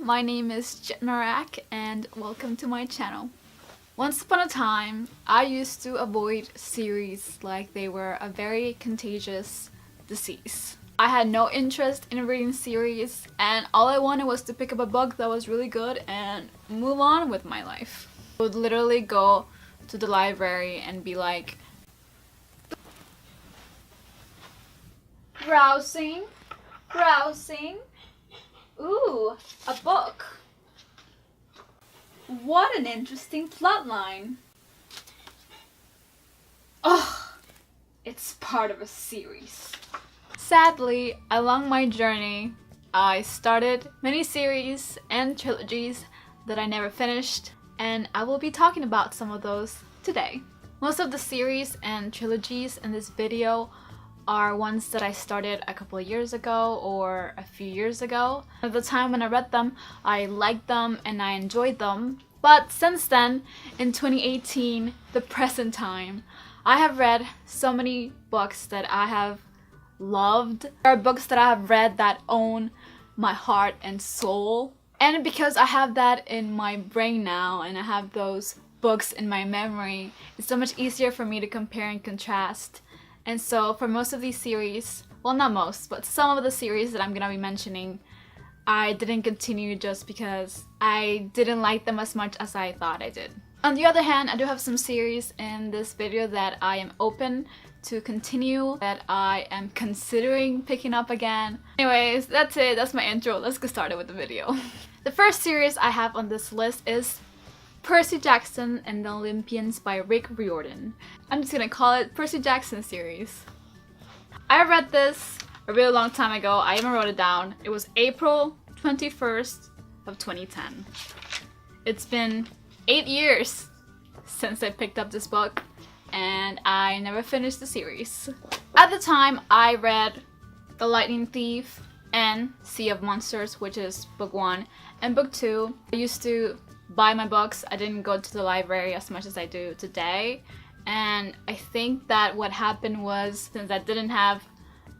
my name is Yitmarak and welcome to my channel. Once upon a time, I used to avoid series like they were a very contagious disease. I had no interest in reading series and all I wanted was to pick up a book that was really good and move on with my life. I would literally go to the library and be like, browsing. Ooh, a book. What an interesting plotline. Oh, it's part of a series. Sadly, along my journey, I started miniseries and trilogies that I never finished, and I will be talking about some of those today. Most of the series and trilogies in this video are ones that I started a couple of years ago or a few years ago. At the time when I read them, I liked them and I enjoyed them. But since then, in 2018, the present time, I have read so many books that I have loved. There are books that I have read that own my heart and soul. And because I have that in my brain now and I have those books in my memory, it's so much easier for me to compare and contrast. And so for most of these series, well not most, but some of the series that I'm gonna be mentioning, I didn't continue just because I didn't like them as much as I thought I did. On the other hand, I do have some series in this video that I am open to continue, that I am considering picking up again. Anyways, that's it, that's my intro, let's get started with the video. The first series I have on this list is Percy Jackson and the Olympians by Rick Riordan. I'm just gonna call it Percy Jackson series. I read this a really long time ago. I even wrote it down. It was April 21st of 2010. It's been 8 years since I picked up this book and I never finished the series. At the time, I read The Lightning Thief and Sea of Monsters, which is book 1, and book 2. I used to buy my books. I didn't go to the library as much as I do today, and I think that what happened was, since I didn't have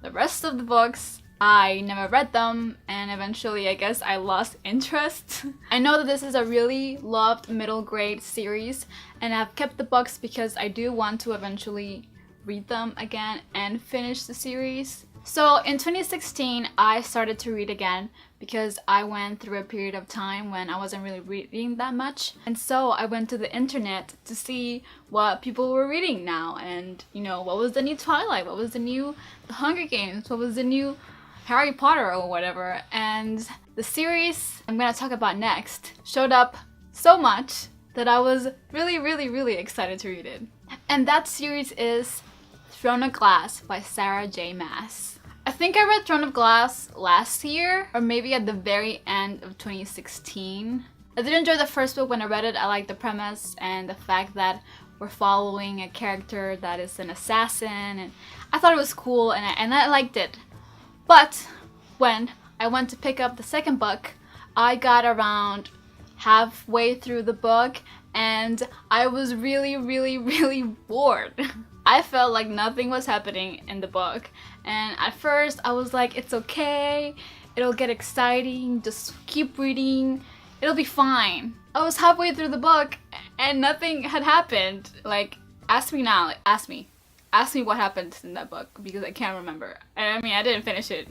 the rest of the books, I never read them, and eventually I guess I lost interest. I know that this is a really loved middle grade series, and I've kept the books because I do want to eventually read them again and finish the series. So in 2016, I started to read again because I went through a period of time when I wasn't really reading that much. And so I went to the internet to see what people were reading now and, you know, what was the new Twilight, what was the new The Hunger Games, what was the new Harry Potter or whatever. And the series I'm gonna talk about next showed up so much that I was really excited to read it. And that series is Throne of Glass by Sarah J. Maas. I think I read Throne of Glass last year, or maybe at the very end of 2016. I did enjoy the first book when I read it. I liked the premise and the fact that we're following a character that is an assassin, and I thought it was cool and I liked it. But when I went to pick up the second book, I got around halfway through the book and I was really bored. I felt like nothing was happening in the book, and at first I was like, it's okay, it'll get exciting, just keep reading, it'll be fine. I was halfway through the book and nothing had happened. Like, ask me now, like, ask me what happened in that book because I can't remember. I mean, I didn't finish it.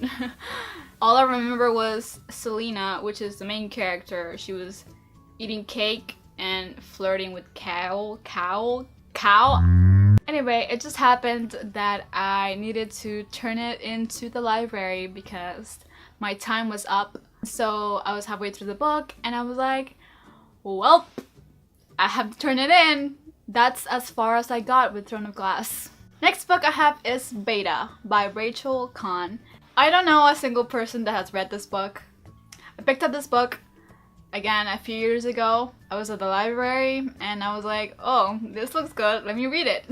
All I remember was Selena, which is the main character. She was eating cake and flirting with cow. Anyway, it just happened that I needed to turn it into the library because my time was up. So I was halfway through the book and I was like, well, I have to turn it in. That's as far as I got with Throne of Glass. Next book I have is Beta by Rachel Kahn. I don't know a single person that has read this book. I picked up this book again a few years ago. I was at the library and I was like, oh, this looks good, let me read it.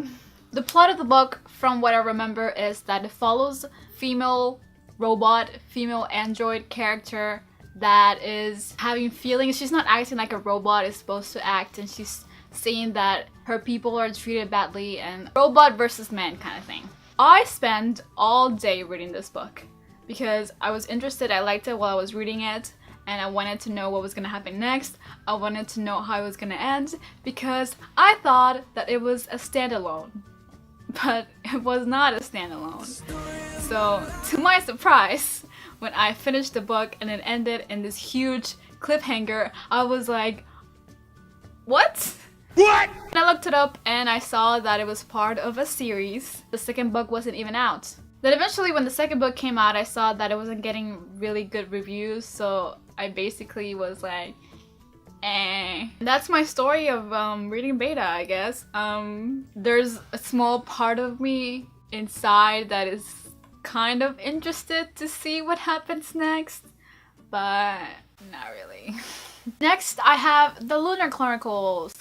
The plot of the book, from what I remember, is that it follows female robot, female android character that is having feelings. She's not acting like a robot is supposed to act, and she's saying that her people are treated badly and robot versus man kind of thing. I spent all day reading this book because I was interested, I liked it while I was reading it, and I wanted to know what was gonna happen next. I wanted to know how it was gonna end because I thought that it was a standalone, but it was not a standalone. So to my surprise, when I finished the book and it ended in this huge cliffhanger, I was like, what? What? And I looked it up and I saw that it was part of a series. The second book wasn't even out. Then eventually when the second book came out, I saw that it wasn't getting really good reviews, so I basically was like, eh. That's my story of reading beta, I guess. There's a small part of me inside that is kind of interested to see what happens next, but not really. Next, I have the Lunar Chronicles.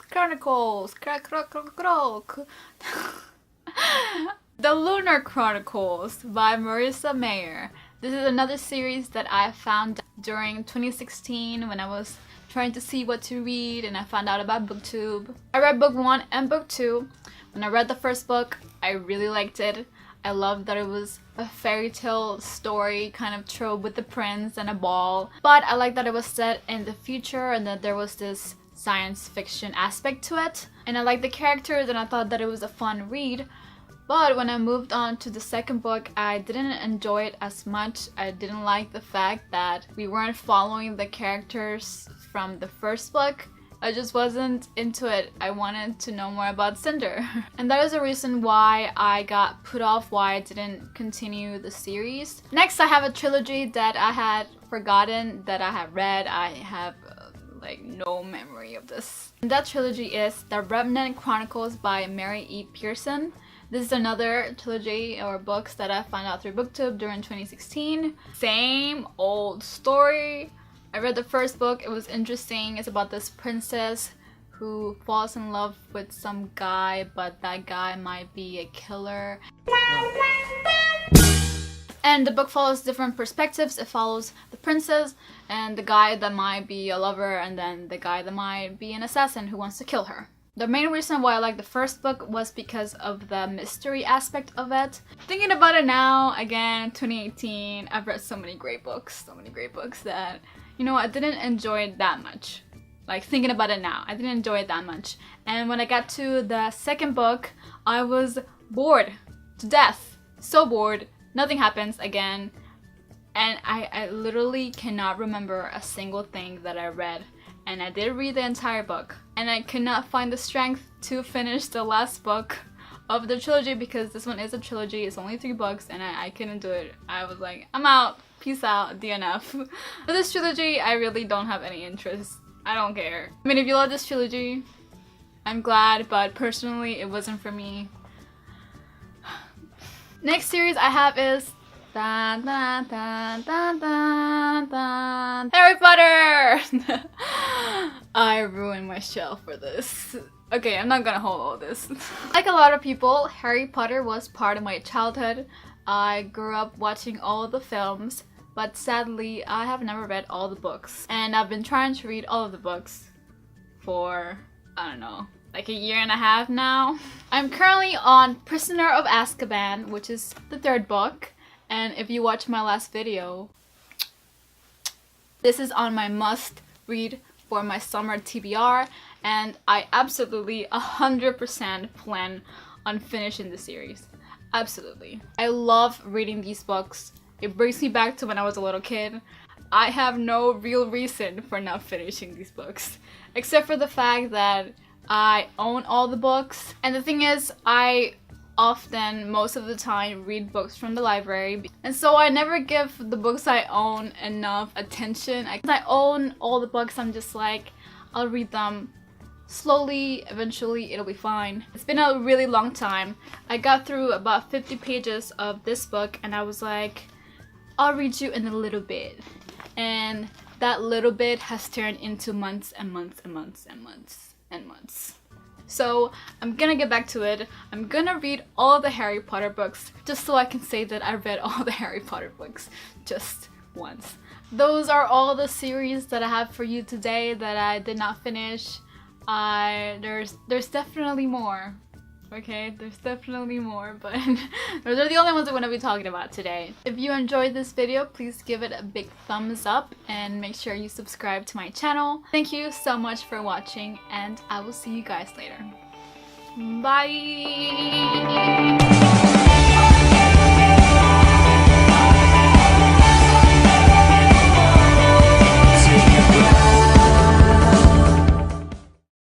The Lunar Chronicles by Marissa Mayer. This is another series that I found during 2016 when I was trying to see what to read and I found out about BookTube. I read book 1 and book 2. When I read the first book, I really liked it. I loved that it was a fairy tale story kind of trope with the prince and a ball. But I liked that it was set in the future and that there was this science fiction aspect to it. And I liked the characters and I thought that it was a fun read. But when I moved on to the second book, I didn't enjoy it as much. I didn't like the fact that we weren't following the characters from the first book. I just wasn't into it. I wanted to know more about Cinder. And that is the reason why I got put off, why I didn't continue the series. Next, I have a trilogy that I had forgotten that I had read. I have like no memory of this. And that trilogy is the Remnant Chronicles by Mary E. Pearson. This is another trilogy or books that I found out through BookTube during 2016. Same old story. I read the first book, it was interesting. It's about this princess who falls in love with some guy, but that guy might be a killer. And the book follows different perspectives. It follows the princess and the guy that might be a lover and then the guy that might be an assassin who wants to kill her. The main reason why I liked the first book was because of the mystery aspect of it. Thinking about it now, again, 2018, I've read so many great books that, you know, I didn't enjoy it that much. Like, thinking about it now, I didn't enjoy it that much. And when I got to the second book, I was bored to death. So bored. Nothing happens again. And I literally cannot remember a single thing that I read. And I did read the entire book. And I could not find the strength to finish the last book of the trilogy because this one is a trilogy. It's only 3 books and I couldn't do it. I was like, I'm out. Peace out. DNF. For this trilogy, I really don't have any interest. I don't care. I mean, if you love this trilogy, I'm glad, but personally, it wasn't for me. Next series I have is Harry Potter! I ruined my shelf for this. Okay, I'm not gonna hold all this. Like a lot of people, Harry Potter was part of my childhood. I grew up watching all the films, but sadly, I have never read all the books. And I've been trying to read all of the books for, I don't know, like a year and a half now. I'm currently on Prisoner of Azkaban, which is the 3rd book. And if you watch my last video, this is on my must read for my summer TBR, and I absolutely 100% plan on finishing the series. Absolutely. I love reading these books. It brings me back to when I was a little kid. I have no real reason for not finishing these books, except for the fact that I own all the books. And the thing is, I often, most of the time, read books from the library, and so I never give the books I own enough attention. I own all the books, I'm just like, I'll read them slowly, eventually it'll be fine. It's been a really long time. I got through about 50 pages of this book and I was like, I'll read you in a little bit. And that little bit has turned into months and months and months and months and months. So I'm gonna get back to it. I'm gonna read all of the Harry Potter books just so I can say that I read all the Harry Potter books just once. Those are all the series that I have for you today that I did not finish. There's definitely more. Okay, there's definitely more, but those are the only ones I'm going to be talking about today. If you enjoyed this video, please give it a big thumbs up and make sure you subscribe to my channel. Thank you so much for watching, and I will see you guys later. Bye!